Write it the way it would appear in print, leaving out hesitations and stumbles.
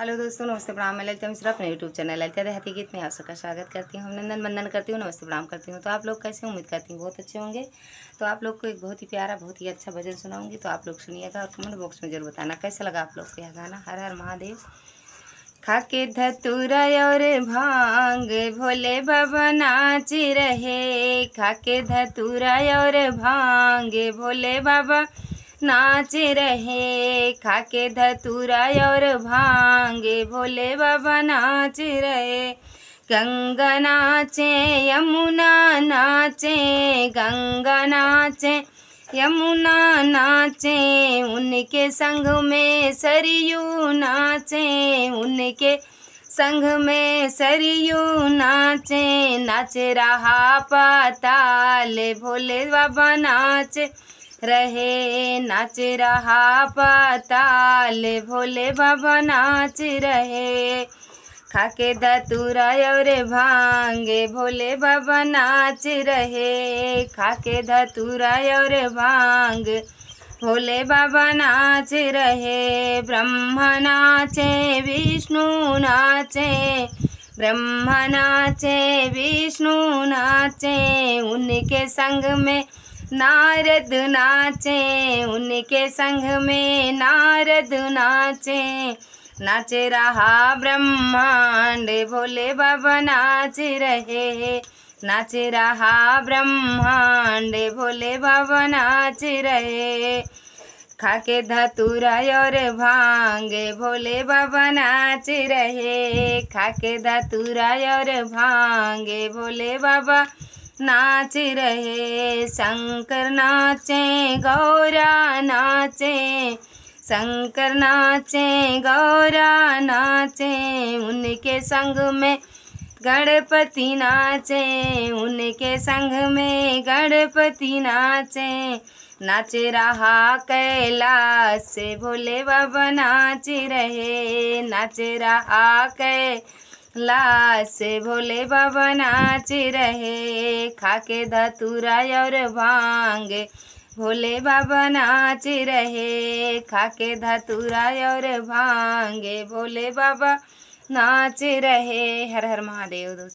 Hello दोस्तों, नमस्ते प्रणाम। मैं ललिता मिश्रा अपने यूट्यूब चैनल ललिता देहाती गीत में आप सबका स्वागत करती हूँ। नंदन वंदन करती हूँ, नमस्ते प्रणाम करती हूँ। तो आप लोग कैसे, उम्मीद करती हूँ बहुत अच्छे होंगे। तो आप लोग को एक बहुत ही प्यारा, बहुत ही अच्छा भजन सुनाऊंगी, तो आप लोग सुनिएगा और कमेंट बॉक्स में जरूर बताना कैसा लगा आप लोग को यह गाना। हर हर महादेव। खाके धतूरा और भांग भोले बाबा नाच रहे, खाके धतूरा और भांग भोले बाबा नाच रहे, खाके धतूरा और भांग भोले बाबा नाच रहे। गंगा नाचे यमुना नाचे, गंगा नाचे यमुना नाचे, उनके संग में सरयू नाचे, उनके संग में सरयू नाचे। नाच रहा पाताल भोले बाबा नाच रहे, नाच रहा पाताल भोले बाबा नाच रहे। खाके धतूरा और भांग भोले बाबा नाच रहे, खाके धतूरा और भांग भोले बाबा नाच रहे। ब्रह्मा नाचे विष्णु नाचे, ब्रह्मा नाचे विष्णु नाचे, उनके संग में नारद नाचे, उनके संग में नारद नाचे। नाच रहा ब्रह्मांड भोले बाबा नाच रहे, नाच रहा ब्रह्मांड भोले बाबा नाच रहे। खाके धतूरा और भांग भोले बाबा नाच रहे, खाके धतूरा और भांग भोले बाबा नाच रहे। शंकर नाचे गौरा नाचे, शंकर नाचे गौरा नाचे, उनके संग में गणपति नाचे, उनके संग में गणपति नाचे। नाच रहा कैलाश भोले बाबा नाच रहे, नाच रहा कैलाश भोले बाबा नाच रहे। खाके धतूरा और भांग भोले बाबा नाच रहे, खाके धतूरा और भांग भोले बाबा नाच रहे। हर हर महादेव दोस्तों।